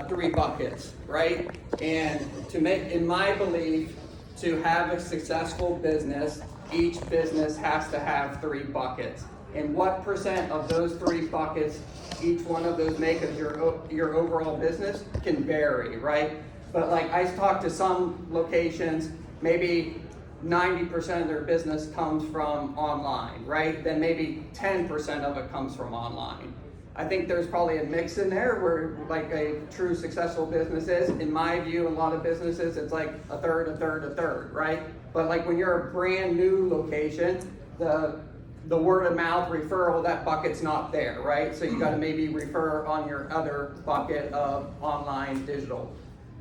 three buckets, right? And to make, in my belief, to have a successful business, each business has to have three buckets. And what percent of those three buckets each one of those make of your overall business can vary, right? But like I talked to some locations, maybe 90% of their business comes from online, right? Then maybe 10% of it comes from online. I think there's probably a mix in there where like a true successful business is. In my view, a lot of businesses, it's like a third, right? But like when you're a brand new location, the word of mouth referral, that bucket's not there, right? So you gotta maybe refer on your other bucket of online digital.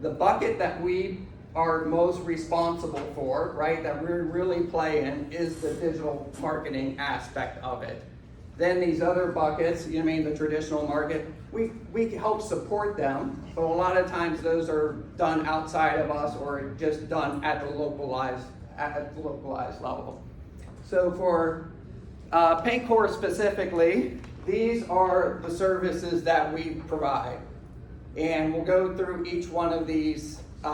The bucket that we are most responsible for, right, that we really play in is the digital marketing aspect of it. Then these other buckets, you know what I mean, the traditional market, we help support them, but a lot of times those are done outside of us or just done at the localized level. So for PaintCore specifically, these are the services that we provide. And we'll go through each one of these in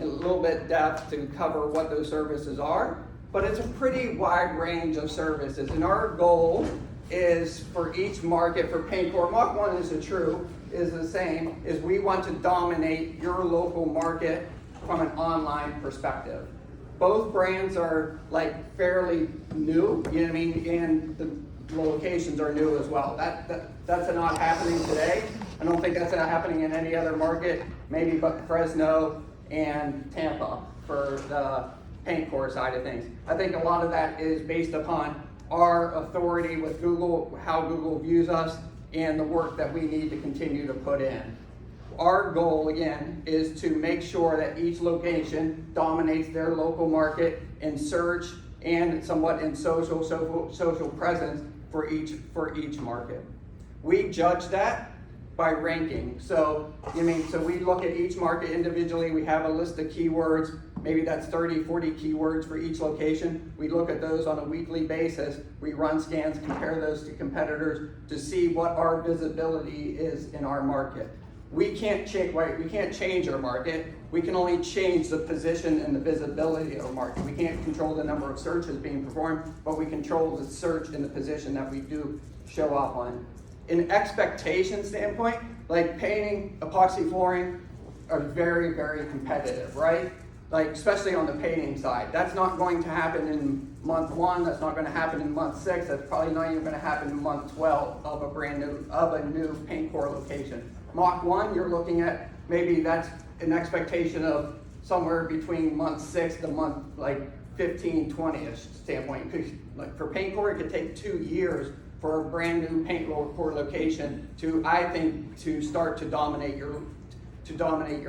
a little bit depth to cover what those services are, but it's a pretty wide range of services. And our goal is for each market, for PaintCore, Mach 1 is the same, is we want to dominate your local market from an online perspective. Both brands are like fairly new, you know what I mean, and the locations are new as well. That's not happening today. I don't think that's not happening in any other market, maybe but Fresno and Tampa for the PaintCore side of things. I think a lot of that is based upon our authority with Google, how Google views us, and the work that we need to continue to put in. Our goal, again, is to make sure that each location dominates their local market in search and somewhat in social presence for each market. We judge that by ranking. So we look at each market individually. We have a list of keywords. Maybe that's 30, 40 keywords for each location. We look at those on a weekly basis. We run scans, compare those to competitors to see what our visibility is in our market. We can't change our market. We can only change the position and the visibility of our market. We can't control the number of searches being performed, but we control the search and the position that we do show up on. In expectation standpoint, like painting, epoxy flooring are very, very competitive, right? Like especially on the painting side. That's not going to happen in month 1, that's not going to happen in month 6, that's probably not even going to happen in month 12 of a new PaintCore location. Mach 1, you're looking at maybe that's an expectation of somewhere between month 6 to month like 15, 20-ish standpoint. Like for PaintCore, it could take 2 years for a brand new PaintCore location to, I think, to start to dominate your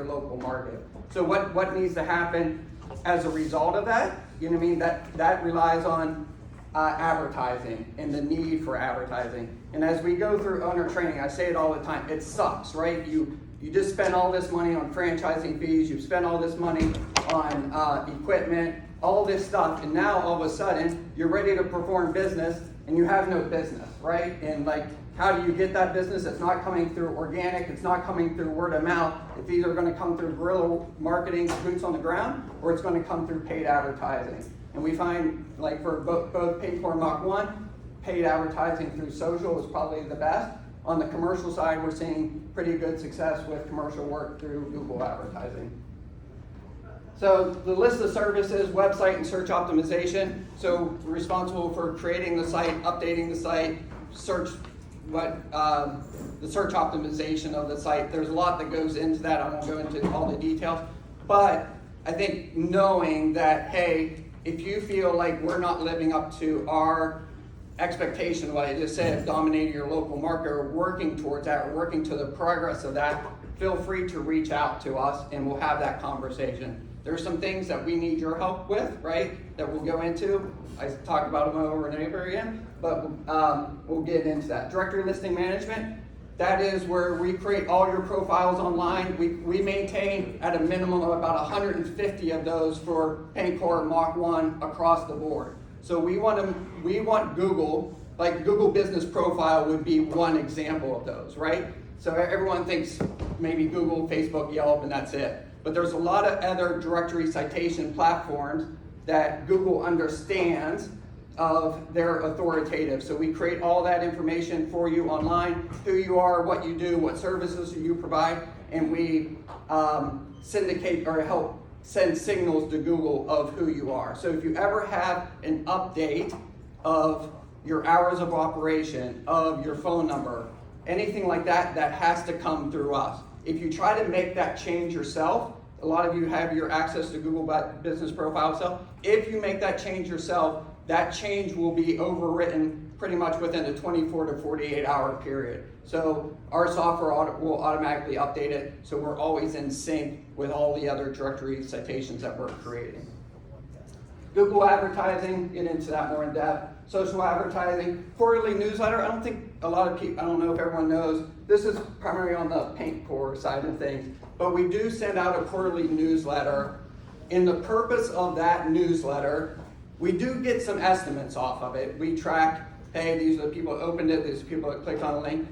local market. So what needs to happen as a result of that? You know what I mean? That relies on advertising and the need for advertising. And as we go through owner training, I say it all the time, it sucks, right? You just spend all this money on franchising fees, you've spent all this money on equipment, all this stuff, and now all of a sudden you're ready to perform business and you have no business, right? And like, how do you get that business? It's not coming through organic, it's not coming through word of mouth. It's either going to come through guerrilla marketing, boots on the ground, or it's going to come through paid advertising. And we find, like for both PaintCore and Mach 1, paid advertising through social is probably the best. On the commercial side, we're seeing pretty good success with commercial work through Google advertising. So the list of services, website and search optimization. So we're responsible for creating the site, updating the site, the search optimization of the site. There's a lot that goes into that. I won't go into all the details. But I think knowing that, hey, if you feel like we're not living up to our expectation, what I just said, dominating your local market or working towards that, or working to the progress of that, feel free to reach out to us and we'll have that conversation. There's some things that we need your help with, right, that we'll go into. I talk about them over and over again, but we'll get into that. Directory listing management, that is where we create all your profiles online. We maintain at a minimum of about 150 of those for PaintCore and Mach 1 across the board. So we want Google, like Google Business Profile would be one example of those, right? So everyone thinks maybe Google, Facebook, Yelp, and that's it. But there's a lot of other directory citation platforms that Google understands of their authoritative. So we create all that information for you online, who you are, what you do, what services you provide, and we syndicate or help send signals to Google of who you are. So if you ever have an update of your hours of operation, of your phone number, anything like that, that has to come through us. If you try to make that change yourself, a lot of you have your access to Google Business Profile itself. If you make that change yourself, that change will be overwritten pretty much within a 24 to 48 hour period. So our software will automatically update it, so we're always in sync with all the other directory citations that we're creating. Google advertising, get into that more in depth. Social advertising, quarterly newsletter. I don't think a lot of people, I don't know if everyone knows, this is primarily on the paint core side of things, but we do send out a quarterly newsletter. In the purpose of that newsletter, we do get some estimates off of it. We track, hey, these are the people that opened it, these are the people that clicked on the link.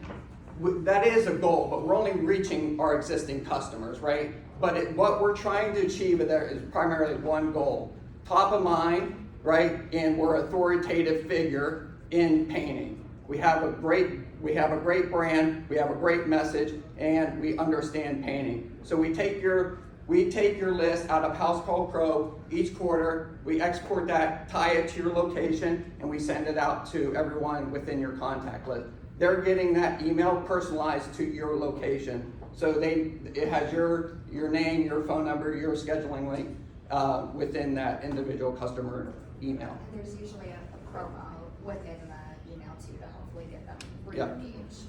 That is a goal, but we're only reaching our existing customers, right? But what we're trying to achieve there is primarily one goal. Top of mind, right? And we're authoritative figure in painting. We have a great brand, we have a great message, and we understand painting. So we take your list out of House Call Pro each quarter, we export that, tie it to your location, and we send it out to everyone within your contact list. They're getting that email personalized to your location. So it has your name, your phone number, your scheduling link within that individual customer email. And there's usually a promo within the email too to hopefully get them re-engaged.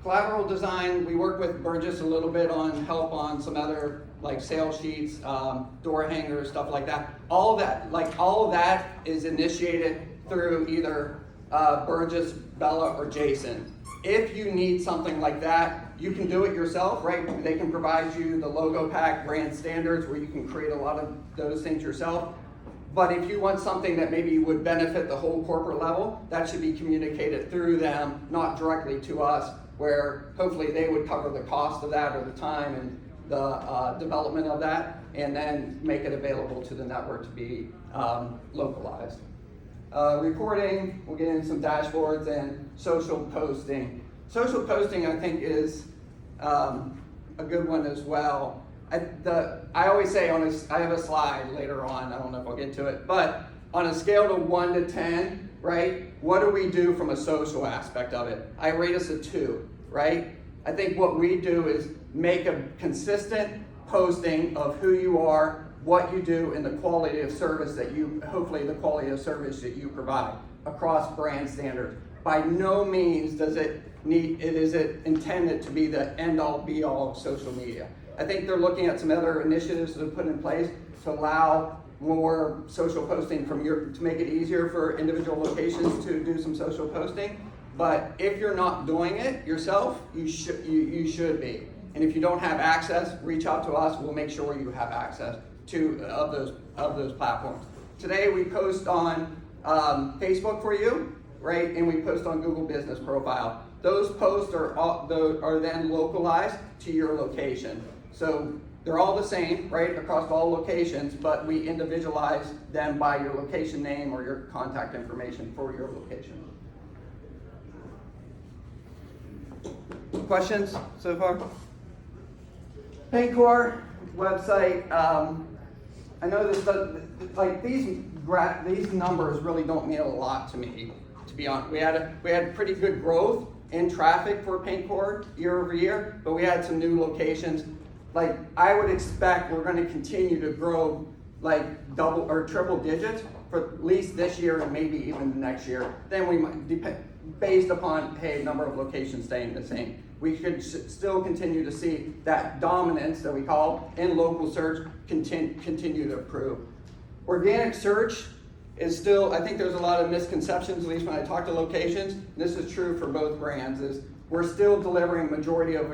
Collateral design, we work with Burgess a little bit on help on some other like sales sheets, door hangers, stuff like that. All of that is initiated through either Burgess, Bella, or Jason. If you need something like that, you can do it yourself, right? They can provide you the logo pack, brand standards, where you can create a lot of those things yourself. But if you want something that maybe would benefit the whole corporate level, that should be communicated through them, not directly to us, where hopefully they would cover the cost of that or the time and the development of that, and then make it available to the network to be localized. Reporting, we'll get into some dashboards, and social posting. Social posting, I think, is a good one as well. I always say I have a slide later on, I don't know if I'll get to it, but on a scale to 1 to 10, right, what do we do from a social aspect of it? I rate us a 2, right? I think what we do is make a consistent posting of who you are, what you do, and the quality of service that hopefully the quality of service that you provide across brand standards. By no means is it intended to be the end-all be-all of social media. I think they're looking at some other initiatives to put in place to allow more social posting to make it easier for individual locations to do some social posting. But if you're not doing it yourself, you should be. And if you don't have access, reach out to us. We'll make sure you have access to those platforms. Today we post on Facebook for you, right? And we post on Google Business Profile. Those posts are then localized to your location. So they're all the same, right, across all locations, but we individualize them by your location name or your contact information for your location. Questions so far? PaintCore website. I know this like these numbers really don't mean a lot to me, to be honest. We had pretty good growth in traffic for PaintCore year over year, but we had some new locations. Like I would expect we're going to continue to grow like double or triple digits for at least this year and maybe even the next year. Then we might depend based upon number of locations staying the same. We could still continue to see that dominance that we call in local search continue to improve. Organic search is still, I think there's a lot of misconceptions, at least when I talk to locations. This is true for both brands, is we're still delivering majority of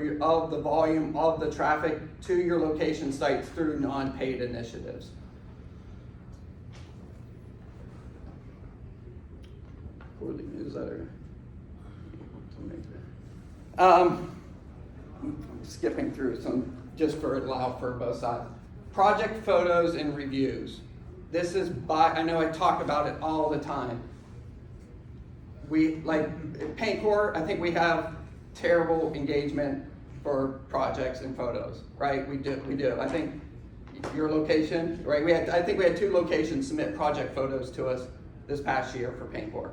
the volume of the traffic to your location sites through non-paid initiatives. Quarterly newsletter. Skipping through some, just for allow for both sides. Project photos and reviews. This is I know I talk about it all the time. We, like, Paint Corps, I think we have terrible engagement for projects and photos, right? We do. I think your location, right? I think we had 2 locations submit project photos to us this past year for Paint Corps.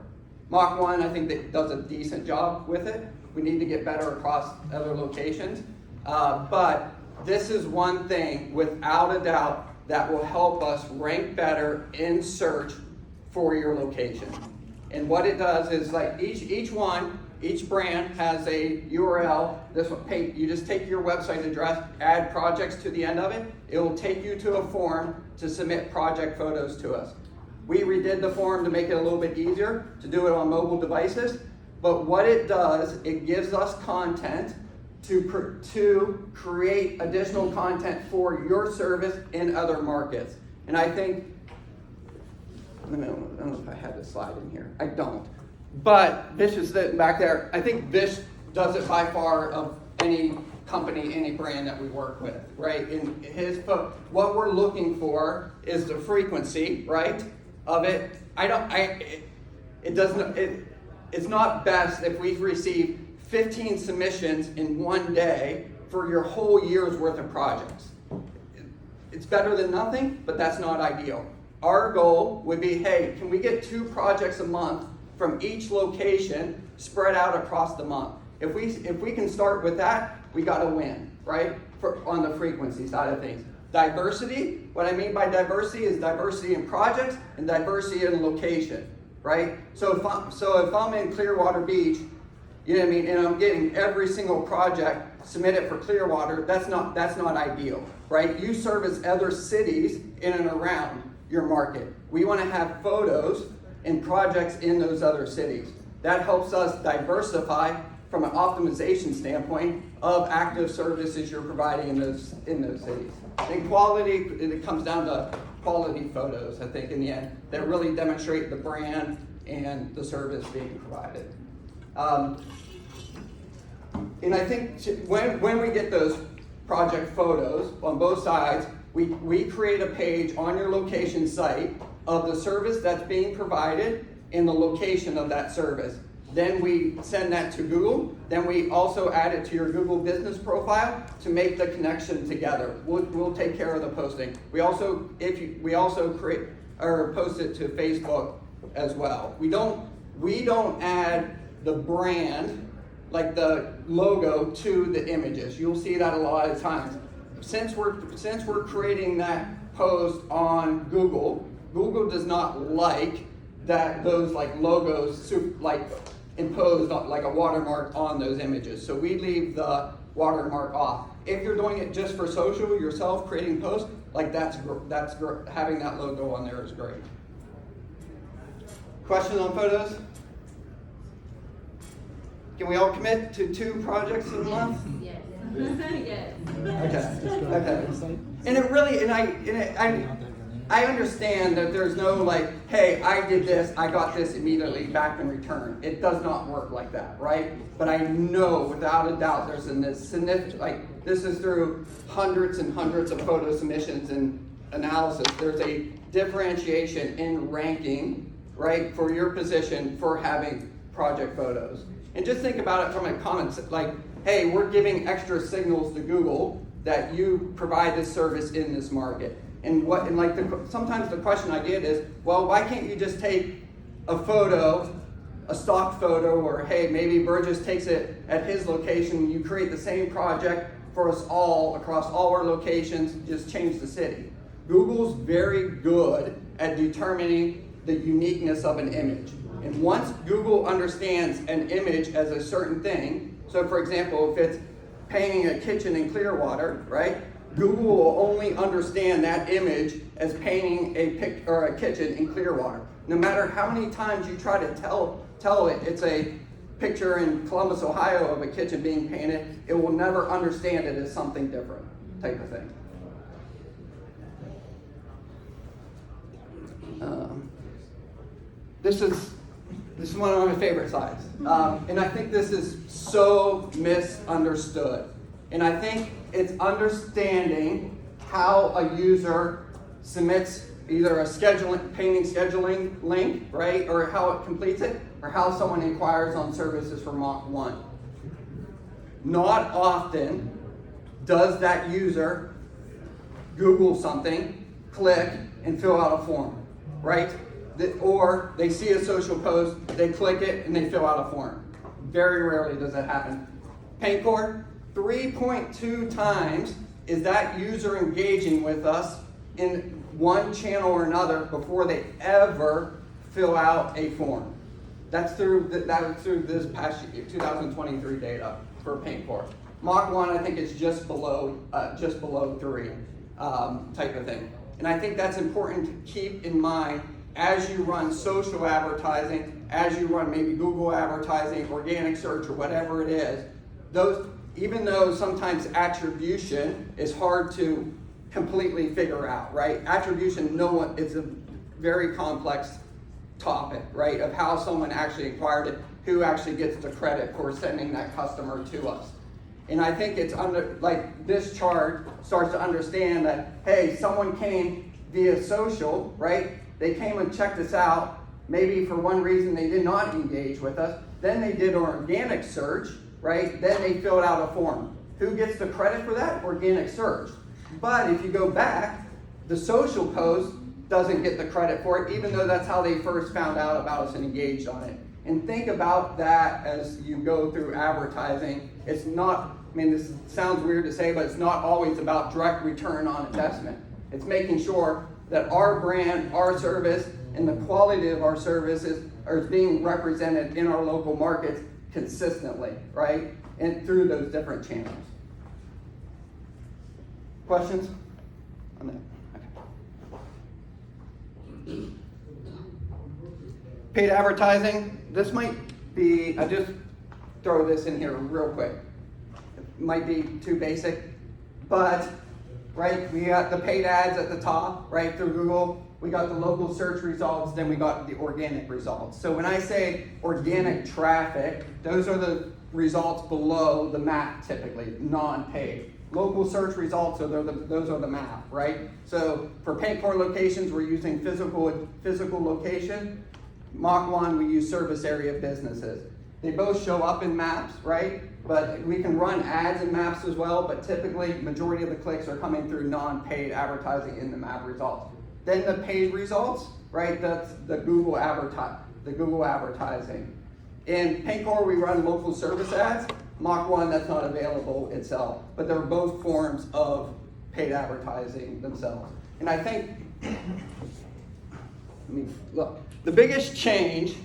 Mach 1, I think that does a decent job with it. We need to get better across other locations. But this is one thing, without a doubt, that will help us rank better in search for your location. And what it does is, like, each brand has a URL. This one, you just take your website address, add projects to the end of it. It will take you to a form to submit project photos to us. We redid the form to make it a little bit easier to do it on mobile devices. But what it does, it gives us content to create additional content for your service in other markets. And I think, I don't know if I have this slide in here. I don't. But Vish is sitting back there. I think Vish does it by far of any company, any brand that we work with, right? In his book, what we're looking for is the frequency, right, of it. It's not best if we receive 15 submissions in one day for your whole year's worth of projects. It's better than nothing, but that's not ideal. Our goal would be, hey, can we get 2 projects a month from each location spread out across the month? If we can start with that, we got to win, right? On the frequency side of things. Diversity, what I mean by diversity is diversity in projects and diversity in location, right? So if I'm in Clearwater Beach, you know what I mean, and I'm getting every single project submitted for Clearwater, that's not ideal, right? You service other cities in and around your market. We want to have photos and projects in those other cities. That helps us diversify from an optimization standpoint of active services you're providing in those cities. And quality, it comes down to quality photos, I think, in the end, that really demonstrate the brand and the service being provided. And I think when we get those project photos on both sides, we create a page on your location site of the service that's being provided and the location of that service. Then we send that to Google. Then we also add it to your Google business profile to make the connection together. We'll take care of the posting. We also create or post it to Facebook as well. We don't add the brand, like the logo, to the images. You'll see that a lot of times. Since we're creating that post on Google does not like those like logos like imposed like a watermark on those images. So we leave the watermark off. If you're doing it just for social yourself, creating posts, like that's having that logo on there is great. Questions on photos? Can we all commit to 2 projects a month? Yes. Yes. Okay. And it really, I understand that there's no like, hey, I did this, I got this immediately back in return. It does not work like that, right? But I know without a doubt there's this significant, like this is through hundreds and hundreds of photo submissions and analysis. There's a differentiation in ranking, right, for your position for having project photos. And just think about it from a common, like, hey, we're giving extra signals to Google that you provide this service in this market. Sometimes the question I get is, well, why can't you just take a photo, a stock photo, or hey, maybe Burgess takes it at his location, you create the same project for us all across all our locations, just change the city. Google's very good at determining the uniqueness of an image. And once Google understands an image as a certain thing, so for example, if it's painting a kitchen in Clearwater, right? Google will only understand that image as painting a kitchen in Clearwater. No matter how many times you try to tell it it's a picture in Columbus, Ohio of a kitchen being painted, it will never understand it as something different type of thing. This This is one of my favorite slides. And I think this is so misunderstood. And I think it's understanding how a user submits either a painting scheduling link, right, or how it completes it, or how someone inquires on services for Mach 1. Not often does that user Google something, click, and fill out a form, right? Or they see a social post, they click it, and they fill out a form. Very rarely does that happen. PaintCore, 3.2 times is that user engaging with us in one channel or another before they ever fill out a form. That's through this past year, 2023 data for PaintCore. Mach 1, I think, is just below 3 type of thing. And I think that's important to keep in mind as you run social advertising, as you run maybe Google advertising, organic search, or whatever it is. Even though sometimes attribution is hard to completely figure out, right? Attribution, it's a very complex topic, right? Of how someone actually acquired it, who actually gets the credit for sending that customer to us. And I think it's this chart starts to understand that, hey, someone came via social, right? They came and checked us out. Maybe for one reason they did not engage with us. Then they did an organic search, right? Then they filled out a form. Who gets the credit for that? Organic search. But if you go back, the social post doesn't get the credit for it, even though that's how they first found out about us and engaged on it. And think about that as you go through advertising. It's not, this sounds weird to say, but it's not always about direct return on investment. It's making sure that our brand, our service, and the quality of our services are being represented in our local markets consistently, right? And through those different channels. Questions on that? Okay. Paid advertising. This might be, I just throw this in here real quick. It might be too basic, but right, we got the paid ads at the top, right, through Google. We got the local search results, then we got the organic results. So when I say organic traffic, those are the results below the map typically, non-paid. Local search results, those are the map, right? So for PaintCore locations, we're using physical location. Mach 1, we use service area businesses. They both show up in maps, right? But we can run ads in maps as well, but typically majority of the clicks are coming through non-paid advertising in the map results. Then the paid results, right? That's the Google advertising. In PaintCore, we run local service ads. Mach 1, that's not available itself, but they're both forms of paid advertising themselves. And I think, look, the biggest change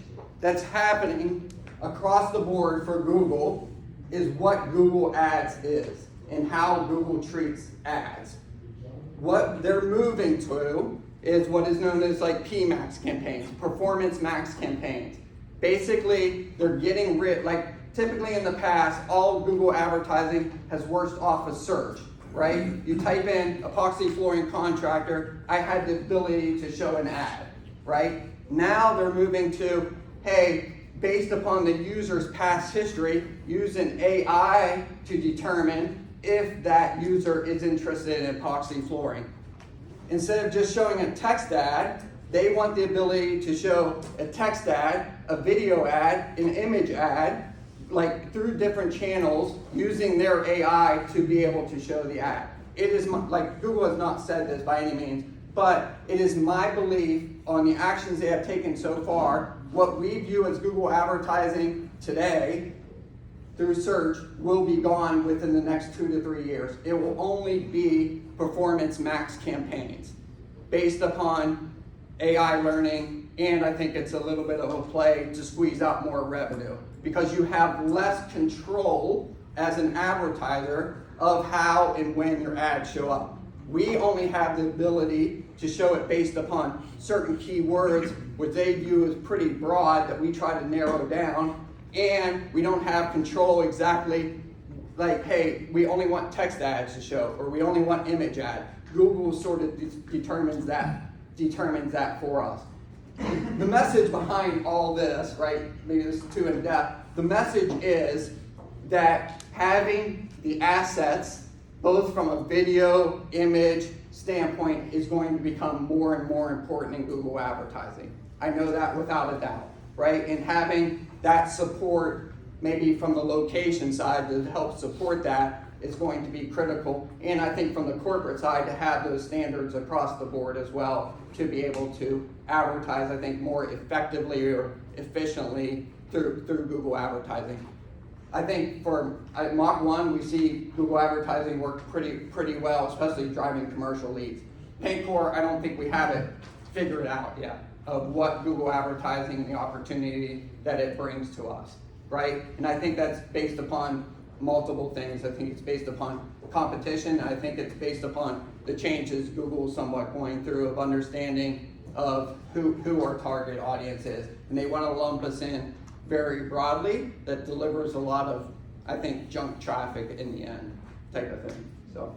that's happening across the board for Google is what Google Ads is and how Google treats ads. What they're moving to is what is known as like PMax campaigns, performance max campaigns. Basically, they're getting rid, typically in the past, all Google advertising has worked off of search, right? You type in epoxy flooring contractor, I had the ability to show an ad, right? Now they're moving to, hey, based upon the user's past history, use an AI to determine if that user is interested in epoxy flooring. Instead of just showing a text ad, they want the ability to show a text ad, a video ad, an image ad, through different channels using their AI to be able to show the ad. It is Google has not said this by any means, but it is my belief on the actions they have taken so far, what we view as Google advertising today through search will be gone within the next 2 to 3 years. It will only be performance max campaigns based upon AI learning, and I think it's a little bit of a play to squeeze out more revenue because you have less control as an advertiser of how and when your ads show up. We only have the ability to show it based upon certain keywords, which they view as pretty broad, that we try to narrow down, and we don't have control exactly hey, we only want text ads to show, or we only want image ads. Google sort of determines that for us. the message behind all this, right? Maybe this is too in depth. The message is that having the assets, both from a video, image standpoint, is going to become more and more important in Google advertising. I know that without a doubt, right? And having that support, maybe from the location side to help support that, is going to be critical. And I think from the corporate side, to have those standards across the board as well, to be able to advertise, I think, more effectively or efficiently through Google advertising. I think for Mach 1, we see Google advertising work pretty well, especially driving commercial leads. PaintCore, I don't think we have it figured out yet of what Google advertising and the opportunity that it brings to us, right? And I think that's based upon multiple things. I think it's based upon competition. I think it's based upon the changes Google is somewhat going through of understanding of who our target audience is. And they want to lump us in very broadly that delivers a lot of, I think, junk traffic in the end type of thing. So,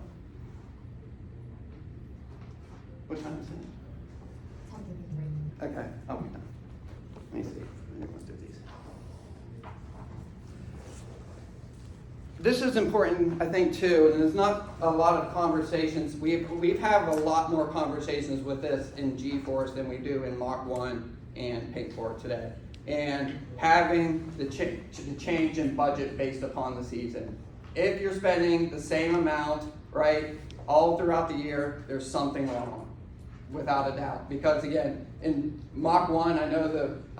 what time is it? Okay, I'll be done. Let me see. Let me do these. This is important, I think, too, and there's not a lot of conversations. We've had a lot more conversations with this in GeForce than we do in Mach 1 and PaintCore today. And having the change in budget based upon the season. If you're spending the same amount, right, all throughout the year, there's something wrong, without a doubt. Because again, in Mach 1, I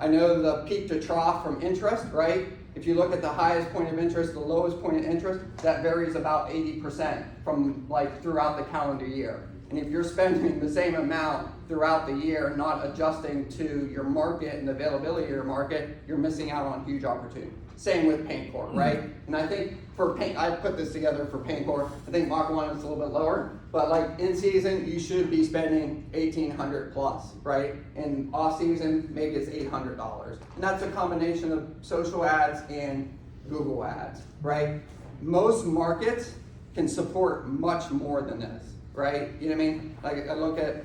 know the peak to trough from interest, right? If you look at the highest point of interest, the lowest point of interest, that varies about 80% from like throughout the calendar year. And if you're spending the same amount throughout the year, not adjusting to your market and the availability of your market, you're missing out on huge opportunity. Same with PaintCore, right? And I think for Paint, I put this together for PaintCore. I think Mach 1 is a little bit lower, but like in season, you should be spending $1,800 plus, right? In off season, maybe it's $800. And that's a combination of social ads and Google ads, right? Most markets can support much more than this, right? You know what I mean? Like I look at,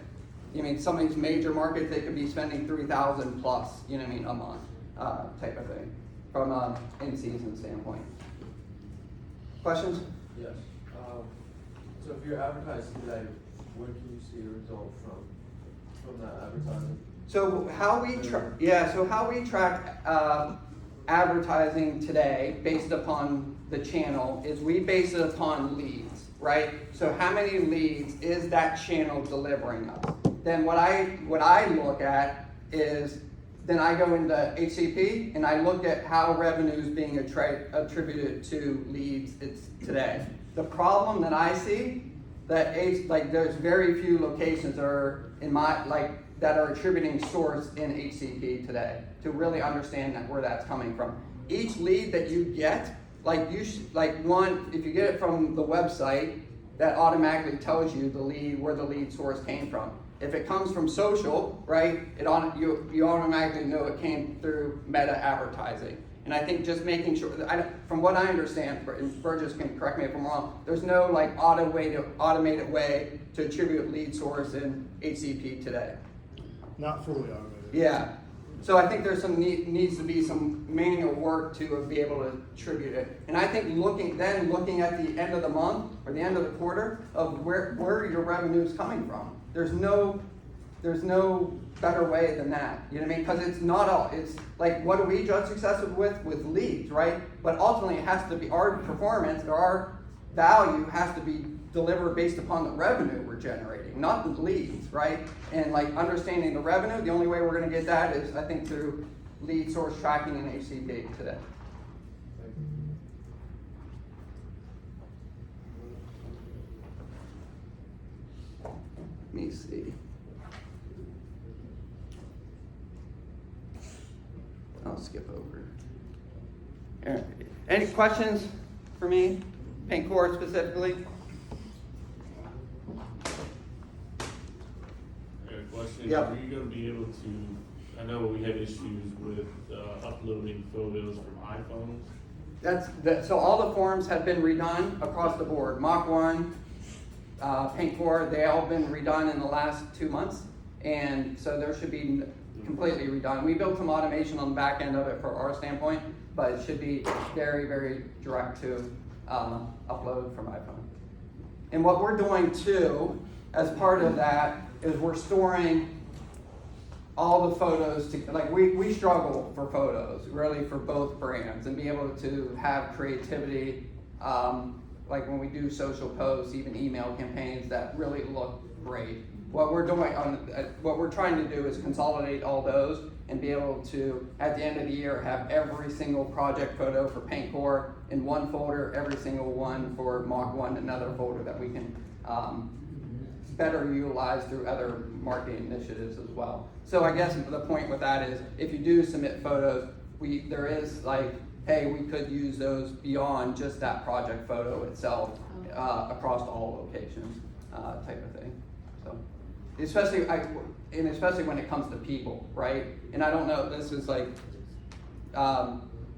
some of these major markets, they could be spending $3,000 plus, a month type of thing from an in-season standpoint. Questions? Yes. So if you're advertising today, when can you see a result from that advertising? So how we track advertising today based upon the channel is we base it upon leads, right? So how many leads is that channel delivering us? Then what I look at is, then I go into HCP and I look at how revenue is being attributed to leads today. The problem that I see that there's very few locations that are that are attributing source in HCP today to really understand where that's coming from. Each lead that you get, if you get it from the website, that automatically tells you where the lead source came from. If it comes from social, right, you automatically know it came through meta advertising. And I think just making sure, from what I understand, and Burgess can correct me if I'm wrong, there's no automated way to attribute lead source in HCP today. Not fully automated. Yeah. So I think there's needs to be some manual work to be able to attribute it. And I think looking at the end of the month or the end of the quarter of where your revenue is coming from. There's no better way than that. You know what I mean? Because it's not all. It's like, what do we judge success with leads, right? But ultimately, it has to be our performance or our value has to be delivered based upon the revenue we're generating, not the leads, right? And understanding the revenue, the only way we're going to get that is, I think, through lead source tracking in HCP today. Let me see. I'll skip over. Any questions for me? PaintCore specifically? I got a question. Yep. Are you going to be able to, I know we had issues with uploading photos from iPhones. So all the forms have been redone across the board. Mach 1, PaintCore, they all been redone in the last 2 months. And so there should be completely redone. We built some automation on the back end of it for our standpoint, but it should be very, very direct to upload from iPhone. And what we're doing too, as part of that, is we're storing all the photos to, like, we struggle for photos, really, for both brands, and be able to have creativity, like when we do social posts, even email campaigns that really look great. What we're doing what we're trying to do is consolidate all those and be able to, at the end of the year, have every single project photo for Paint Core in one folder, every single one for Mach 1 in another folder that we can better utilize through other marketing initiatives as well. So I guess the point with that is, if you do submit photos, there is like, hey, we could use those beyond just that project photo itself, across all locations, type of thing. So, especially when it comes to people, right? And I don't know, this is like,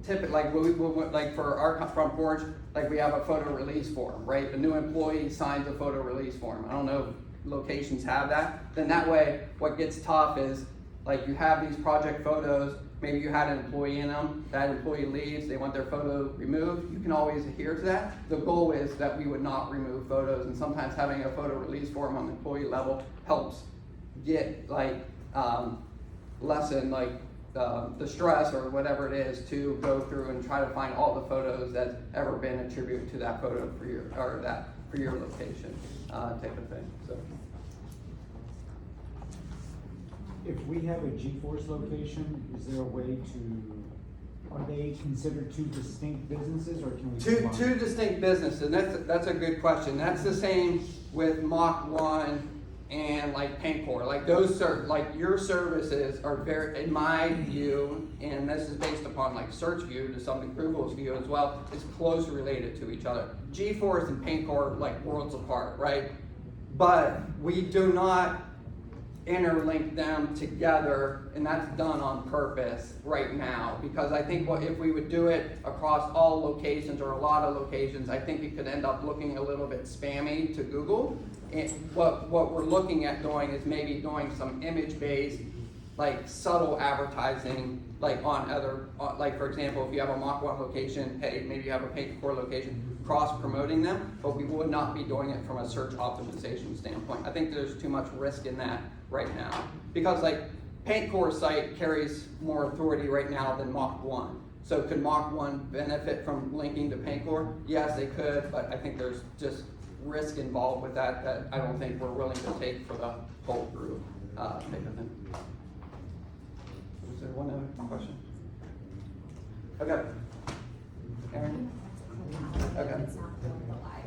typically, like for our from Porch, like we have a photo release form, right? The new employee signs a photo release form. I don't know if locations have that. Then that way, what gets tough is, like, you have these project photos, maybe you had an employee in them, that employee leaves, they want their photo removed, you can always adhere to that. The goal is that we would not remove photos, and sometimes having a photo release form on the employee level helps get, like, lessen, like, the stress or whatever it is to go through and try to find all the photos that's ever been attributed to that photo for your location, type of thing, so. If we have a G-Force location, is there a way to, are they considered two distinct businesses, or can we combine? Two distinct businesses, and that's a good question. That's the same with Mach 1 and like Paint Core. Like those like your services are very, in my view, and this is based upon like search view to some Google's view as well, is closely related to each other. G-Force and Paint Core are like worlds apart, right? But we do not interlink them together, and that's done on purpose right now, because I think if we would do it across all locations or a lot of locations, I think it could end up looking a little bit spammy to Google. And what we're looking at doing is maybe doing some image-based, like subtle advertising, like on other, like for example, if you have a Mach 1 location, hey, maybe you have a Paint Core location, cross-promoting them, but we would not be doing it from a search optimization standpoint. I think there's too much risk in that right now, because like Paint Core site carries more authority right now than Mach 1. So could Mach 1 benefit from linking to Paint Core? Yes, they could, but I think there's just risk involved with that I don't think we're willing to take for the whole group, type of thing. Is there one other question? Okay. Aaron? Okay. It's not going live.